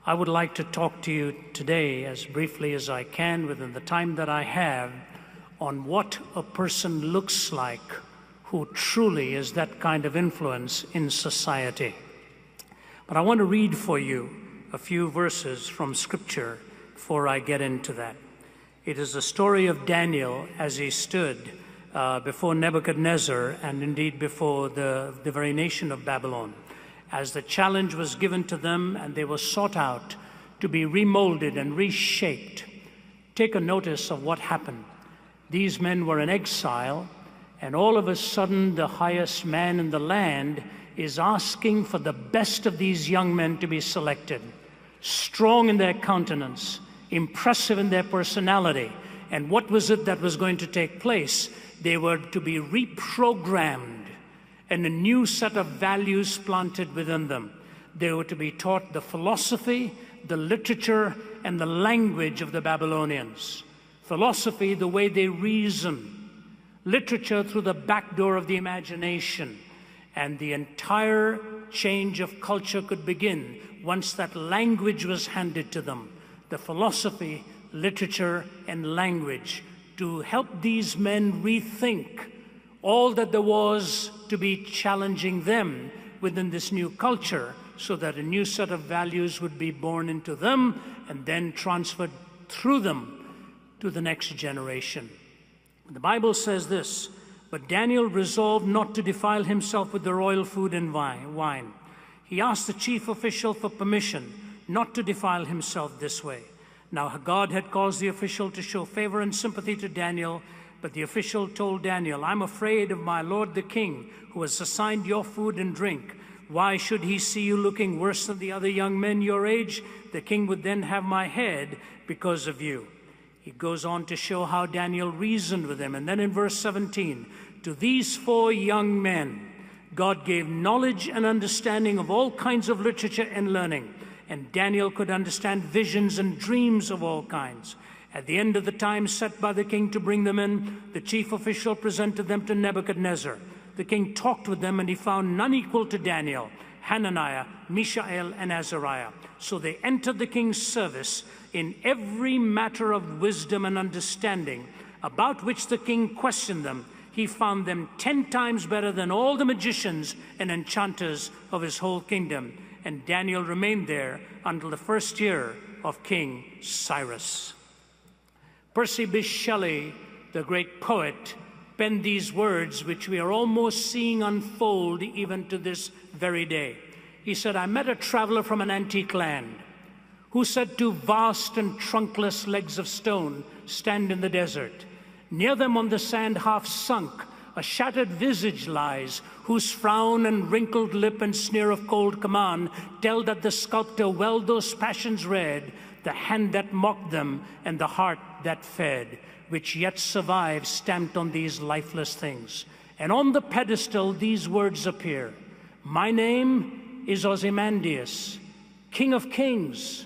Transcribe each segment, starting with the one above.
I would like to talk to you today, as briefly as I can within the time that I have, on what a person looks like who truly is that kind of influence in society. But I want to read for you a few verses from Scripture before I get into that. It is the story of Daniel as he stood before Nebuchadnezzar and indeed before the very nation of Babylon, as the challenge was given to them and they were sought out to be remolded and reshaped. Take a notice of what happened. These men were in exile, and all of a sudden the highest man in the land is asking for the best of these young men to be selected, strong in their countenance, impressive in their personality. And what was it that was going to take place? They were to be reprogrammed and a new set of values planted within them. They were to be taught the philosophy, the literature, and the language of the Babylonians. Philosophy, the way they reason. Literature, through the back door of the imagination. And the entire change of culture could begin once that language was handed to them. The philosophy, literature, and language to help these men rethink all that there was to be challenging them within this new culture, so that a new set of values would be born into them and then transferred through them to the next generation. The Bible says this, "But Daniel resolved not to defile himself with the royal food and wine. He asked the chief official for permission not to defile himself this way. Now God had caused the official to show favor and sympathy to Daniel, but the official told Daniel, 'I'm afraid of my lord the king, who has assigned your food and drink. Why should he see you looking worse than the other young men your age? The king would then have my head because of you.'" He goes on to show how Daniel reasoned with him. And then in verse 17, "To these 4 young men, God gave knowledge and understanding of all kinds of literature and learning. And Daniel could understand visions and dreams of all kinds. At the end of the time set by the king to bring them in, the chief official presented them to Nebuchadnezzar. The king talked with them, and he found none equal to Daniel, Hananiah, Mishael, and Azariah. So they entered the king's service in every matter of wisdom and understanding, about which the king questioned them. He found them 10 times better than all the magicians and enchanters of his whole kingdom. And Daniel remained there until the first year of King Cyrus." Percy Bysshe Shelley, the great poet, penned these words, which we are almost seeing unfold even to this very day. He said, "I met a traveler from an antique land who said, 'Two vast and trunkless legs of stone stand in the desert. Near them on the sand half sunk, a shattered visage lies, whose frown and wrinkled lip and sneer of cold command tell that the sculptor well those passions read, the hand that mocked them and the heart that fed, which yet survive stamped on these lifeless things. And on the pedestal these words appear, My name is Ozymandias, King of Kings.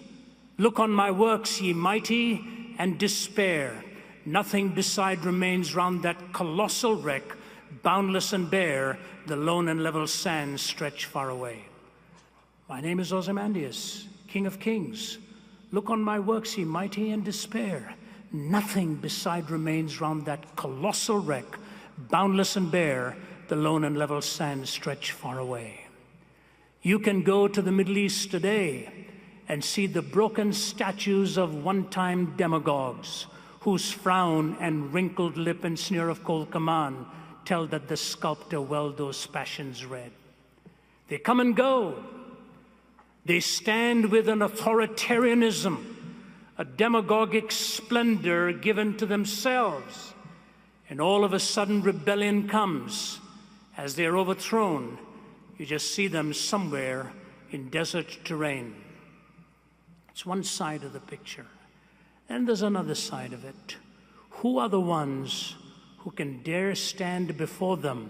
Look on my works, ye mighty, and despair. Nothing beside remains round that colossal wreck, boundless and bare, the lone and level sands stretch far away. My name is Ozymandias, King of Kings. Look on my works, ye mighty, and despair. Nothing beside remains round that colossal wreck, boundless and bare, the lone and level sands stretch far away." You can go to the Middle East today and see the broken statues of one-time demagogues whose frown and wrinkled lip and sneer of cold command tell that the sculptor well those passions read. They come and go. They stand with an authoritarianism, a demagogic splendor given to themselves. And all of a sudden rebellion comes. As they are overthrown, you just see them somewhere in desert terrain. It's one side of the picture. And there's another side of it. Who are the ones who can dare stand before them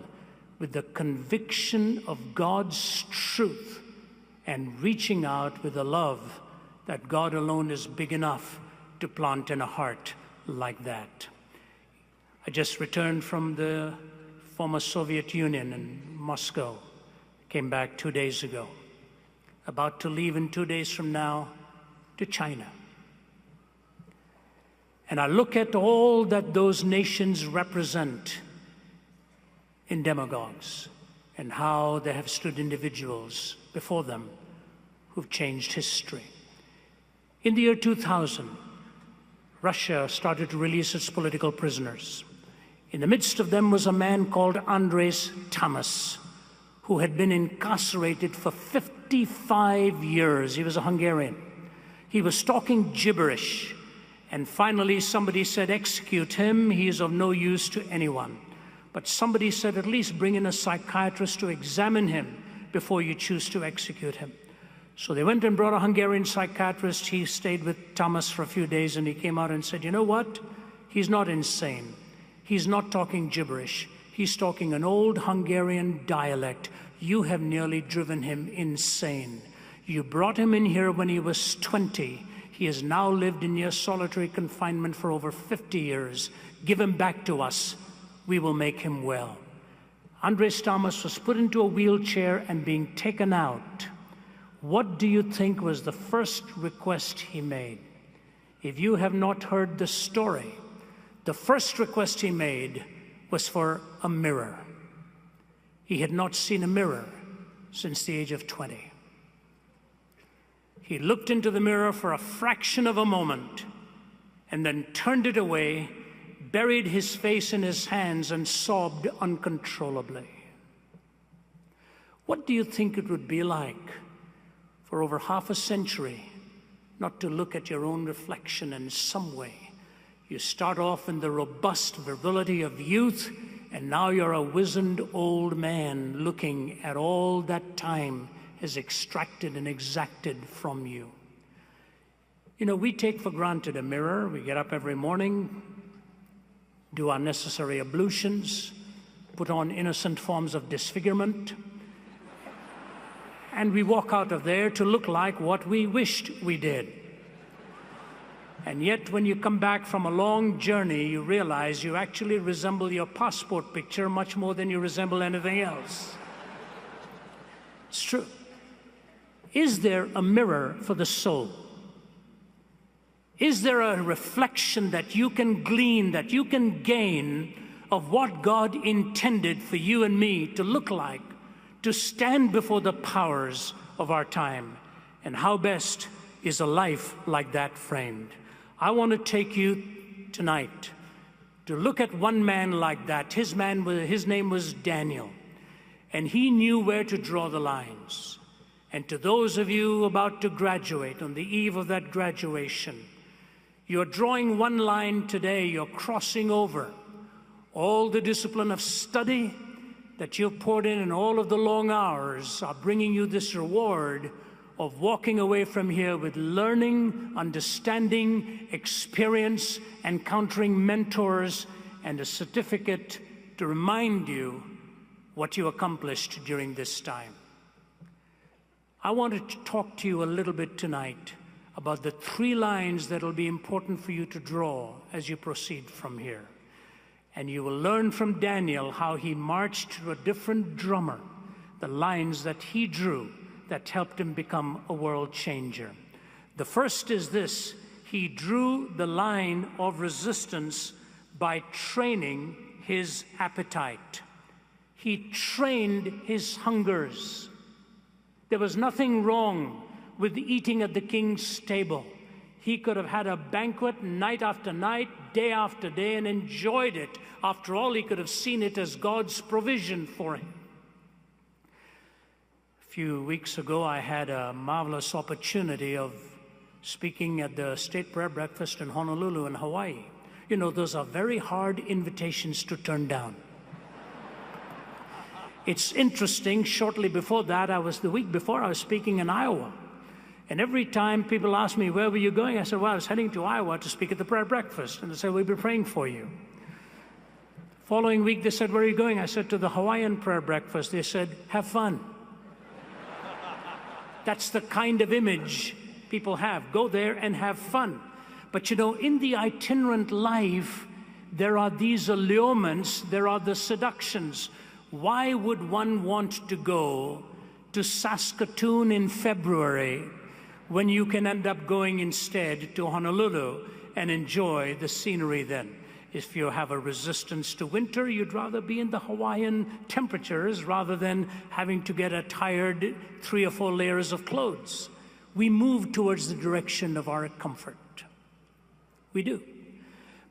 with the conviction of God's truth and reaching out with a love that God alone is big enough to plant in a heart like that? I just returned from the former Soviet Union in Moscow. Came back 2 days ago. About to leave in 2 days from now to China. And I look at all that those nations represent in demagogues and how they have stood individuals before them who've changed history. In the year 2000, Russia started to release its political prisoners. In the midst of them was a man called Andres Tamas, who had been incarcerated for 55 years. He was a Hungarian. He was talking gibberish. And finally, somebody said, execute him. He is of no use to anyone. But somebody said, at least bring in a psychiatrist to examine him before you choose to execute him. So they went and brought a Hungarian psychiatrist. He stayed with Thomas for a few days, and he came out and said, you know what? He's not insane. He's not talking gibberish. He's talking an old Hungarian dialect. You have nearly driven him insane. You brought him in here when he was 20. He has now lived in near solitary confinement for over 50 years. Give him back to us. We will make him well. Andres Tamas was put into a wheelchair and being taken out. What do you think was the first request he made? If you have not heard the story, the first request he made was for a mirror. He had not seen a mirror since the age of 20. He looked into the mirror for a fraction of a moment and then turned it away, buried his face in his hands, and sobbed uncontrollably. What do you think it would be like for over half a century not to look at your own reflection in some way? You start off in the robust virility of youth, and now you're a wizened old man looking at all that time has extracted and exacted from you. You know, we take for granted a mirror. We get up every morning, do our necessary ablutions, put on innocent forms of disfigurement, and we walk out of there to look like what we wished we did. And yet, when you come back from a long journey, you realize you actually resemble your passport picture much more than you resemble anything else. It's true. Is there a mirror for the soul? Is there a reflection that you can glean, that you can gain of what God intended for you and me to look like, to stand before the powers of our time? And how best is a life like that framed? I want to take you tonight to look at one man like that. His name was Daniel, and he knew where to draw the lines. And to those of you about to graduate, on the eve of that graduation, you're drawing one line today. You're crossing over all the discipline of study that you've poured in, and all of the long hours are bringing you this reward of walking away from here with learning, understanding, experience, encountering mentors, and a certificate to remind you what you accomplished during this time. I wanted to talk to you a little bit tonight about the 3 lines that will be important for you to draw as you proceed from here. And you will learn from Daniel how he marched to a different drummer, the lines that he drew that helped him become a world changer. The first is this: he drew the line of resistance by training his appetite. He trained his hungers. There was nothing wrong with eating at the king's table. He could have had a banquet night after night, day after day, and enjoyed it. After all, he could have seen it as God's provision for him. A few weeks ago, I had a marvelous opportunity of speaking at the State Prayer Breakfast in Honolulu in Hawaii. You know, those are very hard invitations to turn down. It's interesting, shortly before that, the week before, I was speaking in Iowa. And every time people ask me, where were you going? I said, well, I was heading to Iowa to speak at the prayer breakfast. And they said, we'll be praying for you. Following week, they said, where are you going? I said, to the Hawaiian prayer breakfast. They said, have fun. That's the kind of image people have. Go there and have fun. But you know, in the itinerant life, there are these allurements, there are the seductions. Why would one want to go to Saskatoon in February when you can end up going instead to Honolulu and enjoy the scenery then. If you have a resistance to winter, you'd rather be in the Hawaiian temperatures rather than having to get a tired 3 or 4 layers of clothes. We move towards the direction of our comfort. We do.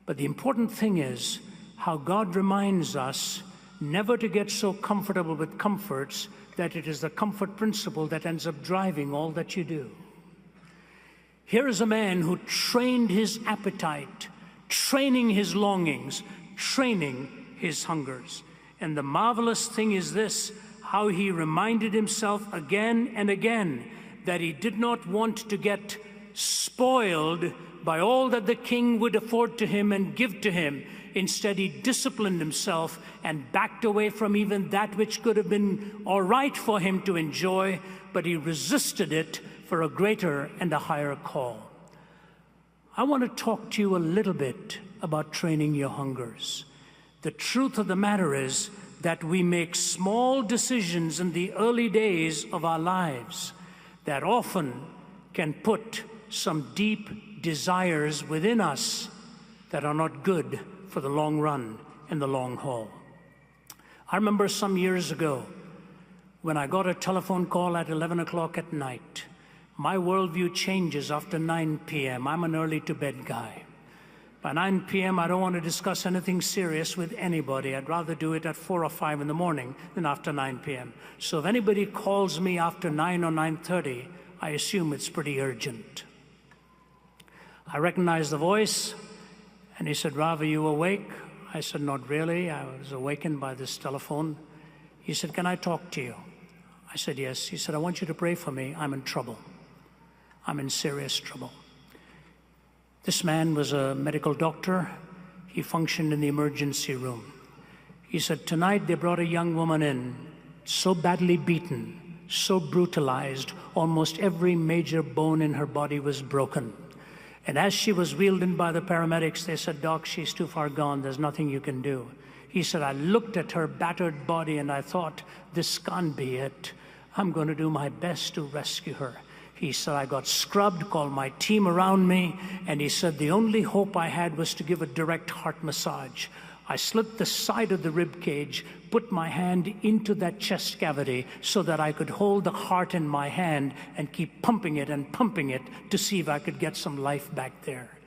But the important thing is how God reminds us never to get so comfortable with comforts that it is the comfort principle that ends up driving all that you do. Here is a man who trained his appetite, training his longings, training his hungers. And the marvelous thing is this, how he reminded himself again and again that he did not want to get spoiled by all that the king would afford to him and give to him. Instead, he disciplined himself and backed away from even that which could have been all right for him to enjoy, but he resisted it for a greater and a higher call. I want to talk to you a little bit about training your hungers. The truth of the matter is that we make small decisions in the early days of our lives that often can put some deep desires within us that are not good for the long run and the long haul. I remember some years ago when I got a telephone call at 11 o'clock at night. My worldview changes after 9 p.m. I'm an early to bed guy. By 9 p.m., I don't want to discuss anything serious with anybody. I'd rather do it at 4 or 5 in the morning than after 9 p.m. So if anybody calls me after 9 or 9:30, I assume it's pretty urgent. I recognized the voice, and he said, "Ravi, you awake?" I said, "Not really. I was awakened by this telephone." He said, "Can I talk to you?" I said, "Yes." He said, "I want you to pray for me. I'm in trouble. I'm in serious trouble." This man was a medical doctor. He functioned in the emergency room. He said, "Tonight they brought a young woman in, so badly beaten, so brutalized, almost every major bone in her body was broken. And as she was wheeled in by the paramedics, they said, 'Doc, she's too far gone. There's nothing you can do.' He said, 'I looked at her battered body and I thought, this can't be it. I'm going to do my best to rescue her.' He said, 'I got scrubbed, called my team around me, and he said the only hope I had was to give a direct heart massage. I slit the side of the rib cage, put my hand into that chest cavity so that I could hold the heart in my hand and keep pumping it to see if I could get some life back there.'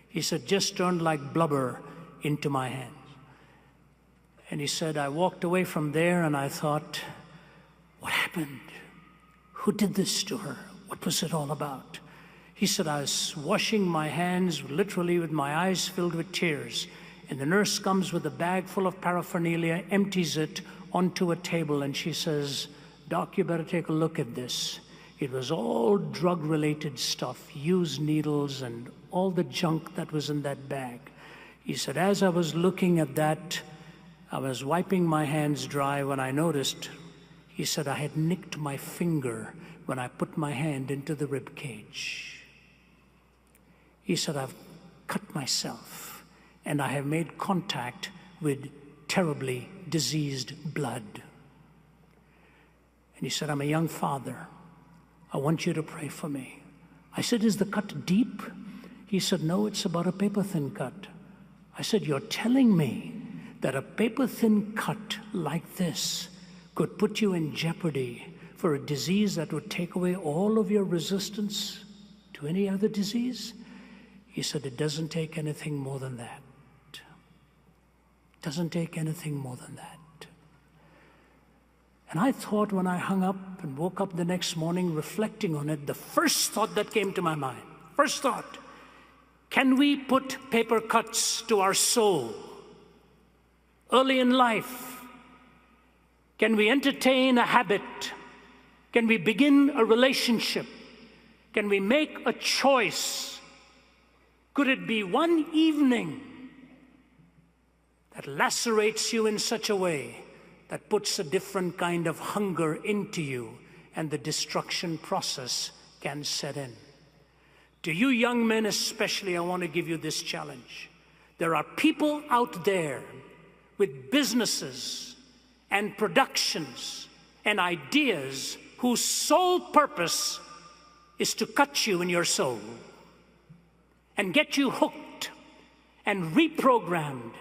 He said, 'Just turned like blubber into my hands.' And he said, 'I walked away from there and I thought, what happened? Who did this to her? What was it all about?' He said, 'I was washing my hands literally with my eyes filled with tears. And the nurse comes with a bag full of paraphernalia, empties it onto a table, and she says, "Doc, you better take a look at this." It was all drug-related stuff, used needles and all the junk that was in that bag. He said, "As I was looking at that, I was wiping my hands dry when I noticed," he said, "I had nicked my finger when I put my hand into the rib cage." He said, "I've cut myself, and I have made contact with terribly diseased blood." And he said, "I'm a young father. I want you to pray for me." I said, "Is the cut deep?" He said, "No, it's about a paper-thin cut." I said, "You're telling me that a paper-thin cut like this could put you in jeopardy for a disease that would take away all of your resistance to any other disease?" He said, "It doesn't take anything more than that. Doesn't take anything more than that." And I thought when I hung up and woke up the next morning reflecting on it, the first thought that came to my mind, first thought, can we put paper cuts to our soul early in life? Can we entertain a habit? Can we begin a relationship? Can we make a choice? Could it be one evening that lacerates you in such a way that puts a different kind of hunger into you and the destruction process can set in? To you young men especially, I want to give you this challenge. There are people out there with businesses and productions and ideas whose sole purpose is to cut you in your soul and get you hooked and reprogrammed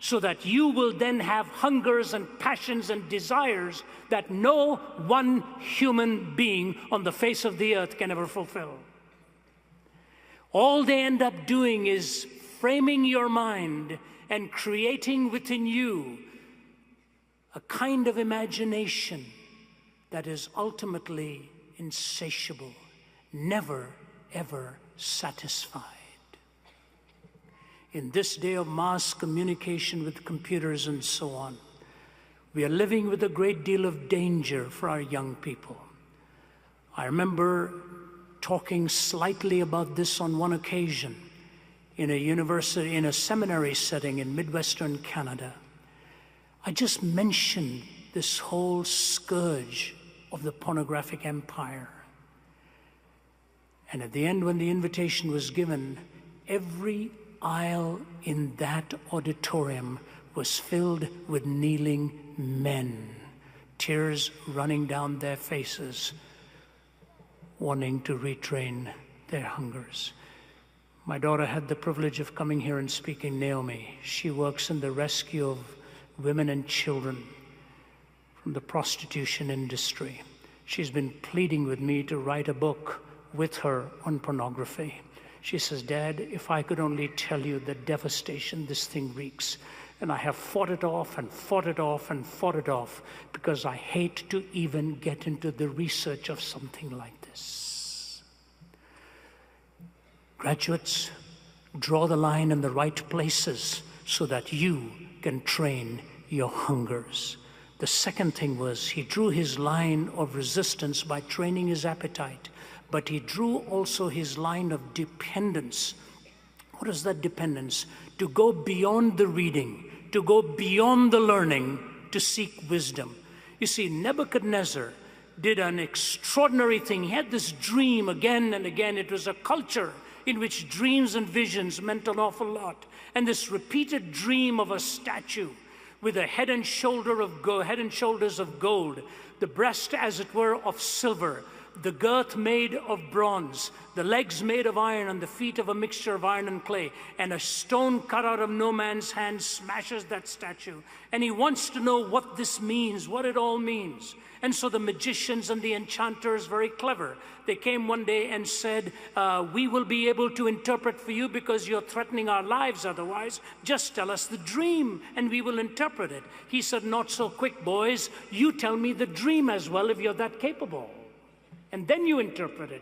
so that you will then have hungers and passions and desires that no one human being on the face of the earth can ever fulfill. All they end up doing is framing your mind and creating within you a kind of imagination that is ultimately insatiable, never, ever satisfied. In this day of mass communication with computers and so on, we are living with a great deal of danger for our young people. I remember talking slightly about this on one occasion in a seminary setting in Midwestern Canada. I just mentioned this whole scourge of the pornographic empire. And at the end, when the invitation was given, every aisle in that auditorium was filled with kneeling men, tears running down their faces, wanting to retrain their hungers. My daughter had the privilege of coming here and speaking. Naomi, she works in the rescue of women and children from the prostitution industry. She's been pleading with me to write a book with her on pornography. She says, Dad, if I could only tell you the devastation this thing wreaks. And I have fought it off and fought it off and fought it off because I hate to even get into the research of something like this. Graduates, draw the line in the right places so that you can train your hungers. The second thing was he drew his line of resistance by training his appetite, but he drew also his line of dependence. What is that dependence? To go beyond the reading, to go beyond the learning, to seek wisdom. You see, Nebuchadnezzar did an extraordinary thing. He had this dream again and again. It was a culture in which dreams and visions meant an awful lot. And this repeated dream of a statue with a head and shoulders of gold, the breast, as it were, of silver, the girth made of bronze, the legs made of iron, and the feet of a mixture of iron and clay. And a stone cut out of no man's hand smashes that statue. And he wants to know what this means, what it all means. And so the magicians and the enchanters, very clever, they came one day and said, we will be able to interpret for you because you're threatening our lives otherwise. Just tell us the dream and we will interpret it. He said, not so quick, boys. You tell me the dream as well if you're that capable. And then you interpret it.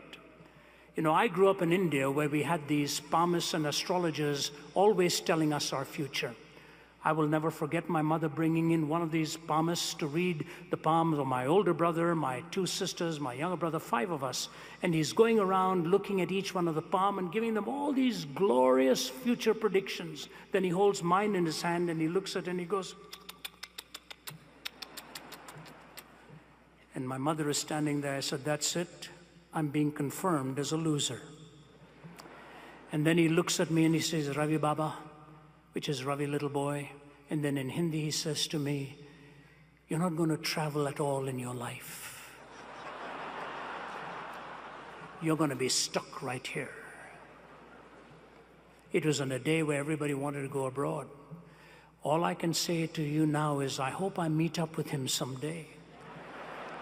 You know, I grew up in India where we had these palmists and astrologers always telling us our future. I will never forget my mother bringing in one of these palmists to read the palms of my older brother, my two sisters, my younger brother, 5 of us. And he's going around looking at each one of the palm and giving them all these glorious future predictions. Then he holds mine in his hand and he looks at it and he goes. And my mother is standing there. I said, that's it. I'm being confirmed as a loser. And then he looks at me and he says, Ravi Baba, which is Ravi little boy. And then in Hindi he says to me, you're not going to travel at all in your life. You're going to be stuck right here. It was on a day where everybody wanted to go abroad. All I can say to you now is I hope I meet up with him someday.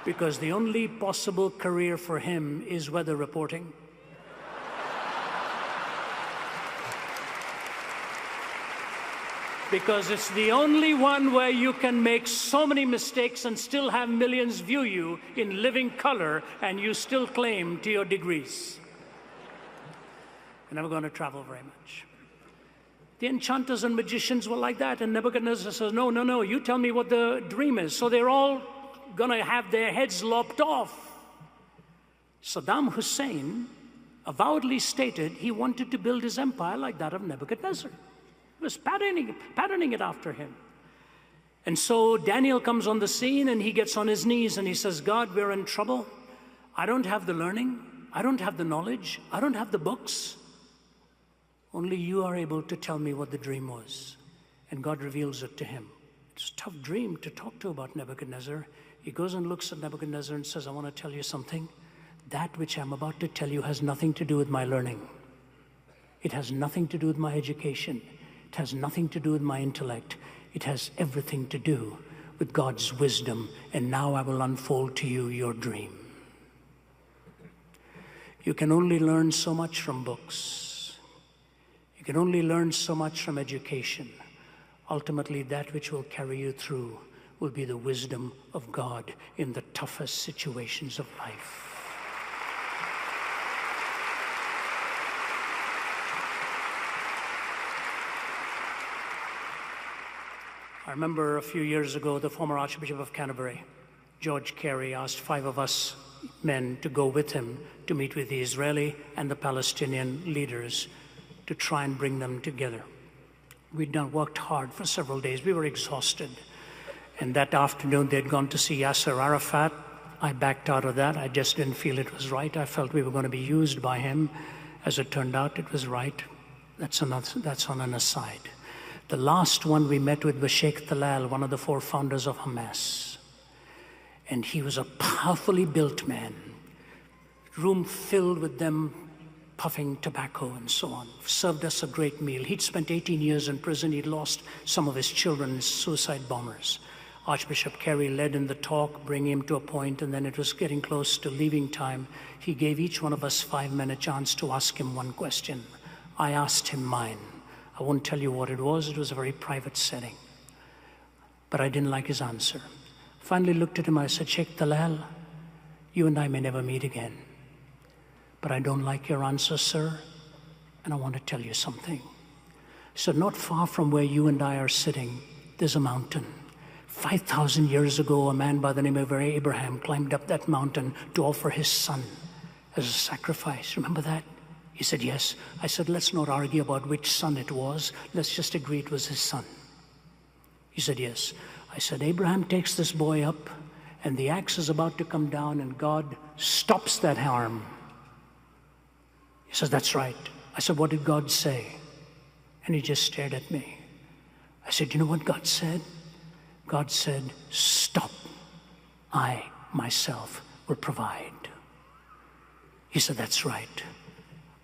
Because the only possible career for him is weather reporting. Because it's the only one where you can make so many mistakes and still have millions view you in living color and you still claim to your degrees. You're never going to travel very much. The enchanters and magicians were like that, and Nebuchadnezzar says, no, no, no, you tell me what the dream is. So they're all going to have their heads lopped off. Saddam Hussein avowedly stated he wanted to build his empire like that of Nebuchadnezzar. He was patterning it after him. And so Daniel comes on the scene and he gets on his knees and he says, God, we're in trouble. I don't have the learning. I don't have the knowledge. I don't have the books. Only you are able to tell me what the dream was. And God reveals it to him. It's a tough dream to talk to about Nebuchadnezzar. He goes and looks at Nebuchadnezzar and says, I want to tell you something. That which I'm about to tell you has nothing to do with my learning. It has nothing to do with my education. It has nothing to do with my intellect. It has everything to do with God's wisdom. And now I will unfold to you your dream. You can only learn so much from books. You can only learn so much from education. Ultimately, that which will carry you through will be the wisdom of God in the toughest situations of life. I remember a few years ago, the former Archbishop of Canterbury, George Carey, asked 5 of us men to go with him to meet with the Israeli and the Palestinian leaders to try and bring them together. We'd worked hard for several days. We were exhausted. And that afternoon, they'd gone to see Yasser Arafat. I backed out of that. I just didn't feel it was right. I felt we were going to be used by him. As it turned out, it was right. That's on an aside. The last one we met with was Sheikh Talal, one of the 4 founders of Hamas. And he was a powerfully built man. Room filled with them puffing tobacco and so on. Served us a great meal. He'd spent 18 years in prison. He'd lost some of his children, suicide bombers. Archbishop Carey led in the talk, bringing him to a point, and then it was getting close to leaving time. He gave each one of us 5 men a chance to ask him one question. I asked him mine. I won't tell you what it was. It was a very private setting. But I didn't like his answer. Finally looked at him. I said, Sheikh Talal, you and I may never meet again. But I don't like your answer, sir, and I want to tell you something. So not far from where you and I are sitting, there's a mountain. 5,000 years ago, a man by the name of Abraham climbed up that mountain to offer his son as a sacrifice. Remember that? He said, yes. I said, let's not argue about which son it was. Let's just agree it was his son. He said, yes. I said, Abraham takes this boy up, and the axe is about to come down, and God stops that arm. He says, that's right. I said, what did God say? And he just stared at me. I said, you know what God said? God said, stop. I, myself, will provide. He said, that's right.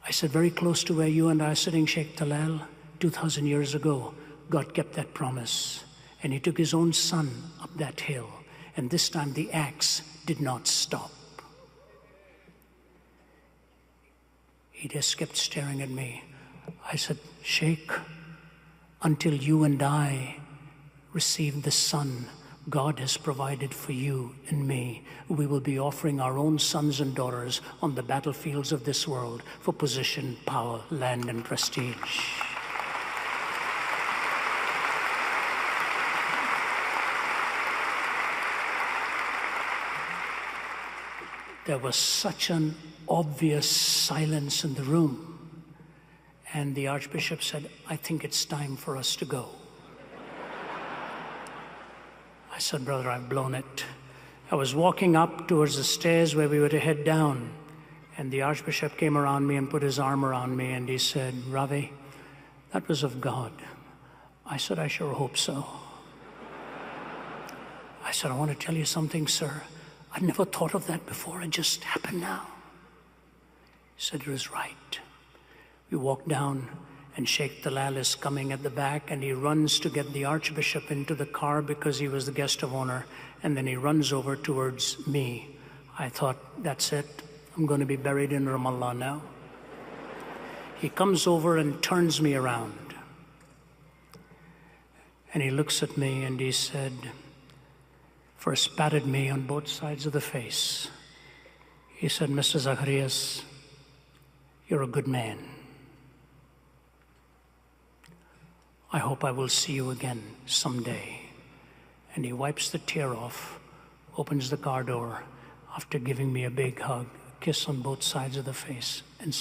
I said, very close to where you and I are sitting, Sheikh Talal, 2,000 years ago, God kept that promise. And he took his own son up that hill. And this time the axe did not stop. He just kept staring at me. I said, Sheikh, until you and I receive the Son God has provided for you and me, we will be offering our own sons and daughters on the battlefields of this world for position, power, land, and prestige. There was such an obvious silence in the room. And the Archbishop said, I think it's time for us to go. I said, brother, I've blown it. I was walking up towards the stairs where we were to head down. And the Archbishop came around me and put his arm around me. And he said, Ravi, that was of God. I said, I sure hope so. I said, I want to tell you something, sir. I'd never thought of that before. It just happened now. He said, it was right. We walked down, and Sheikh Talal is coming at the back, and he runs to get the Archbishop into the car because he was the guest of honor, and then he runs over towards me. I thought, that's it. I'm going to be buried in Ramallah now. He comes over and turns me around. And he looks at me and he said, first patted me on both sides of the face. He said, Mr. Zacharias, you're a good man. I hope I will see you again someday. And he wipes the tear off, opens the car door after giving me a big hug, a kiss on both sides of the face, and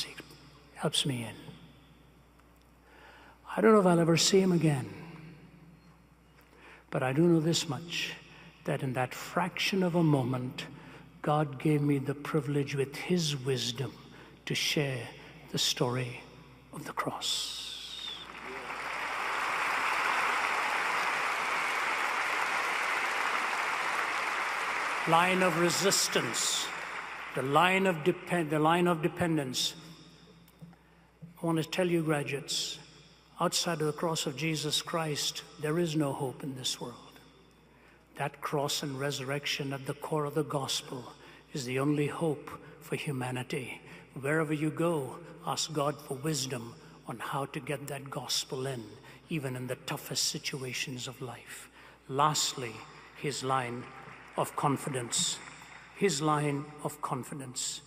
helps me in. I don't know if I'll ever see him again, but I do know this much, that in that fraction of a moment, God gave me the privilege with His wisdom to share the story of the cross. Line of resistance The line of dependence. I want to tell you, graduates, outside of the cross of Jesus Christ, there is no hope in this world. That cross and resurrection at the core of the gospel is the only hope for humanity. Wherever you go, ask God for wisdom on how to get that gospel in, even in the toughest situations of life. Lastly, his line of confidence. His line of confidence.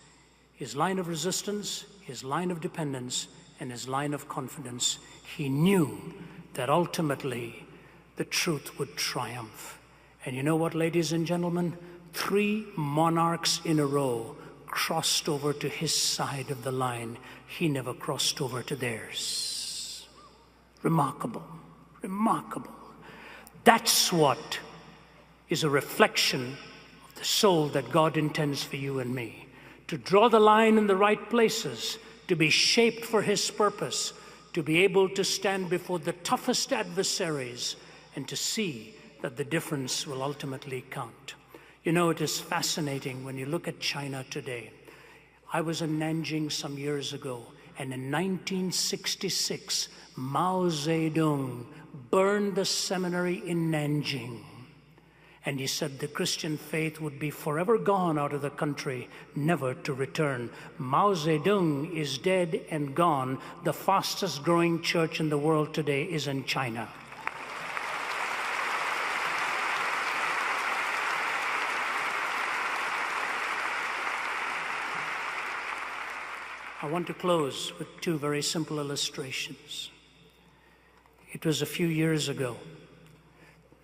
His line of resistance, his line of dependence, and his line of confidence. He knew that ultimately the truth would triumph. And you know what, ladies and gentlemen? 3 monarchs in a row crossed over to his side of the line. He never crossed over to theirs. Remarkable, remarkable. That's what is a reflection of the soul that God intends for you and me. To draw the line in the right places, to be shaped for his purpose, to be able to stand before the toughest adversaries and to see that the difference will ultimately count. You know, it is fascinating when you look at China today. I was in Nanjing some years ago, and in 1966, Mao Zedong burned the seminary in Nanjing. And he said the Christian faith would be forever gone out of the country, never to return. Mao Zedong is dead and gone. The fastest growing church in the world today is in China. I want to close with 2 very simple illustrations. It was a few years ago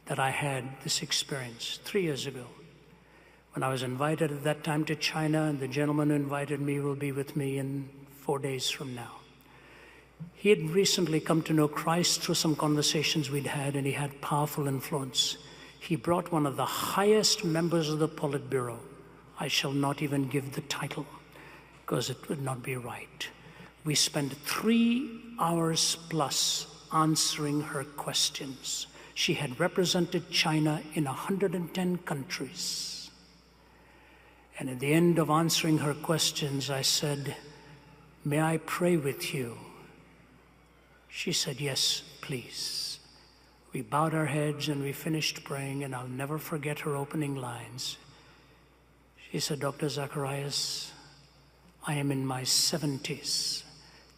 that I had this experience, 3 years ago, when I was invited at that time to China, and the gentleman who invited me will be with me in 4 days from now. He had recently come to know Christ through some conversations we'd had, and he had powerful influence. He brought one of the highest members of the Politburo. I shall not even give the title, because it would not be right. We spent 3 hours plus answering her questions. She had represented China in 110 countries. And at the end of answering her questions, I said, "May I pray with you?" She said, "Yes, please." We bowed our heads and we finished praying, and I'll never forget her opening lines. She said, "Dr. Zacharias, I am in my 70s.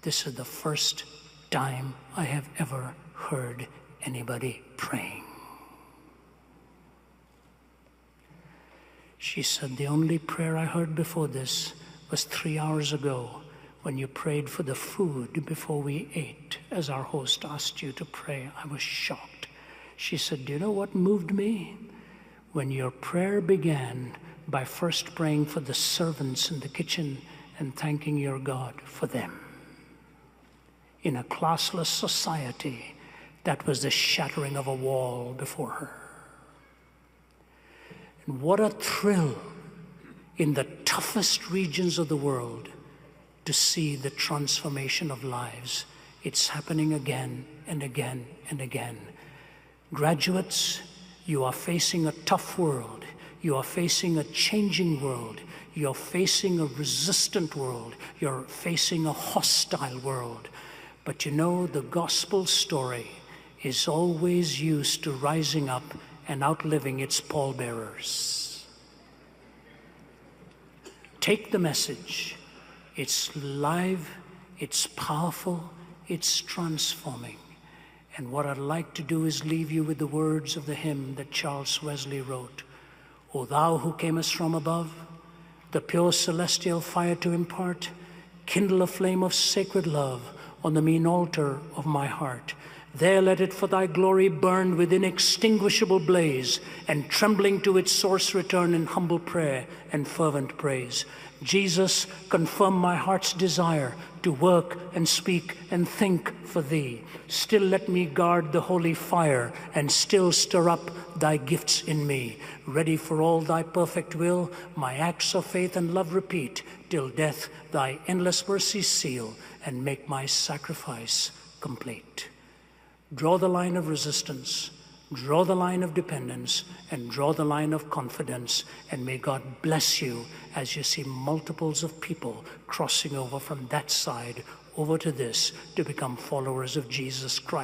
This is the first time I have ever heard anybody praying." She said, "The only prayer I heard before this was 3 hours ago when you prayed for the food before we ate, as our host asked you to pray. I was shocked." She said, "Do you know what moved me? When your prayer began by first praying for the servants in the kitchen and thanking your God for them. In a classless society, that was the shattering of a wall before her." And what a thrill in the toughest regions of the world to see the transformation of lives. It's happening again and again and again. Graduates, you are facing a tough world. You are facing a changing world. You're facing a resistant world. You're facing a hostile world. But you know, the gospel story is always used to rising up and outliving its pallbearers. Take the message. It's live, it's powerful, it's transforming. And what I'd like to do is leave you with the words of the hymn that Charles Wesley wrote. "O thou who camest from above, the pure celestial fire to impart, kindle a flame of sacred love on the mean altar of my heart. There let it for thy glory burn with inextinguishable blaze, and trembling to its source return in humble prayer and fervent praise. Jesus, confirm my heart's desire to work and speak and think for thee. Still let me guard the holy fire, and still stir up thy gifts in me. Ready for all thy perfect will, my acts of faith and love repeat, till death thy endless mercy seal, and make my sacrifice complete." Draw the line of resistance. draw the line of dependence, and draw the line of confidence. And may God bless you as you see multiples of people crossing over from that side over to this to become followers of Jesus Christ.